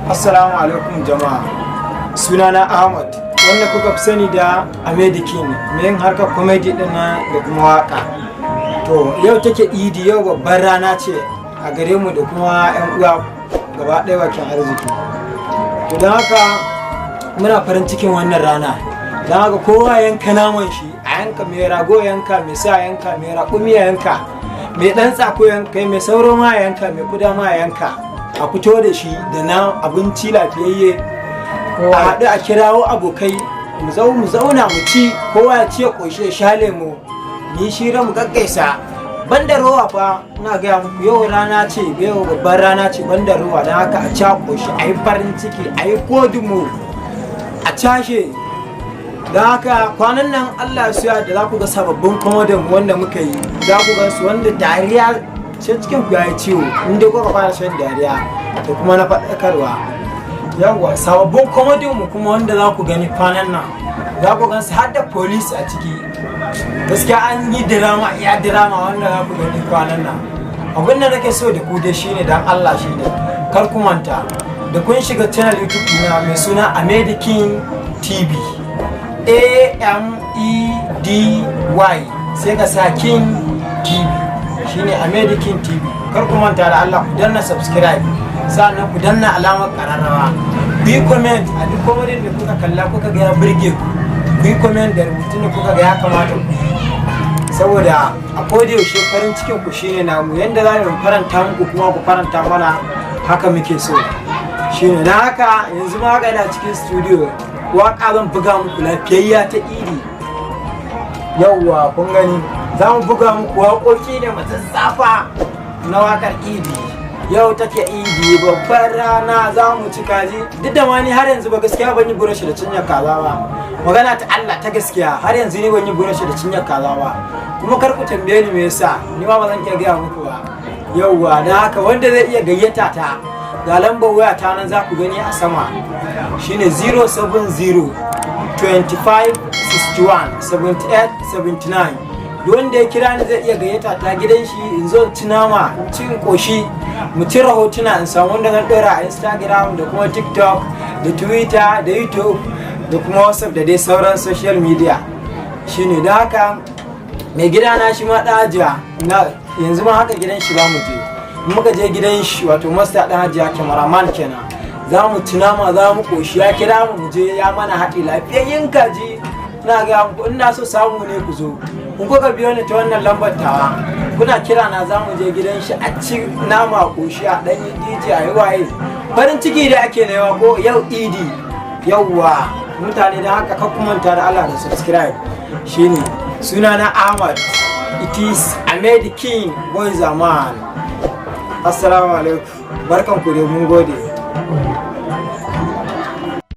Assalamu alaikum jama'a, sunana Ahmad wanda kuka fi sani da Amedikin, mai yin harkar comedy din da kuma waka. To yau take Idi, yau babbar rana ce a gare mu da kuma 'yan uwa gaba ɗaya wakin arziki. To don haka muna farin cikin wannan rana, don haka kowa yanka naman shi, a yanka mai rago yanka, mai sa yanka, mai raƙumi yanka, mai ɗan tsako yanka, mai sauro ma yanka, mai kuda ma yanka. A fito da shi da na abinci lafiyayye, a haɗu a kirawo abokai mu zauna mu ci, kowa ya ci ya ƙoshe ya sha lemo, ni shira mu gaggaisa. Banda rowa fa, ina gaya muku yau rana ce, yau babbar rana ce, banda rowa. Don haka a ci a ƙoshi, a yi farin ciki, a yi kodumo, a cashe. Don haka kwanan nan Allah ya da za ku ga sababbin komodin wanda muka yi, za ku ga su wanda dariya sai cikin ku yayi ciwo inda kuka fara shan dariya da kuma na faɗakarwa. Yawwa sababbin komodin mu kuma wanda za ku gani kwanan nan, za ku gan su har da police a ciki. Gaskiya an yi drama, iya drama wanda za ku gani kwanan nan. Abin da nake so da ku dai shine dan Allah shine kar ku manta da kun shiga channel YouTube na mai suna Amedikin TV, AMEDY sai ka sa King TV, shine Amedikin TV. Kar ku manta da Allah ku danna subscribe, sannan ku danna alamar kararrawa, ku yi comment a duk komodin da kuka kalla kuka ga ya burge ku yi comment da rubutun da kuka ga ya kamata ku yi, saboda a koda yaushe farin cikin ku shine namu. Yanda za mu faranta muku kuma ku faranta mana, haka muke so. Shine na haka yanzu ma haka ina cikin studio, waka zan buga muku lafiyayya ta Idi. Yawwa kun gani, za mu buga muku waƙoƙi ne matsatsafa na waƙar Idi. Yau take Idi, babbar rana, za mu ci kaji. Duk da ma ni har yanzu ba gaskiya ban yi burashi da cinyar kaza ba, magana ta Allah ta gaskiya har yanzu ni ban yi burashi da cinyar kaza ba. Kuma kar ku tambaye ni me yasa, ni ma ba zan iya gaya muku ba. Yauwa na haka wanda zai iya gayyata ta, ga lambar waya ta nan za ku gani a sama, shine 070 25 61 78 79. wanda ya kira ni zai iya gayyata ta gidan shi, in zo ci nama, cin koshi, mu ci rahotuna, in samu wanda zan dora a Instagram da kuma TikTok da Twitter da YouTube da kuma WhatsApp da dai sauran social media. Shine da haka mai gidana shi ma ɗan hajiya na yanzu ma haka gidan shi za mu je. Muka je gidan shi, wato master ɗan hajiya cameraman kenan, za mu ci nama, za mu koshi. Ya kira mu je, ya mana haɗi lafiyayyen kaji. Na ga ina so samu ne ku zo, in kuka biyo ni ta wannan lambar tawa, kuna kira na za mu je gidan shi a ci nama koshi, a ɗan yi DJ a yi waye. Farin ciki da ake nema ko yau Idi. Yauwa mutane da haka kan manta da Allah da subscribe. Shine sunana Ahmad, it is Amedikin boy zaman. Assalamu alaikum, barkan ku da mun gode.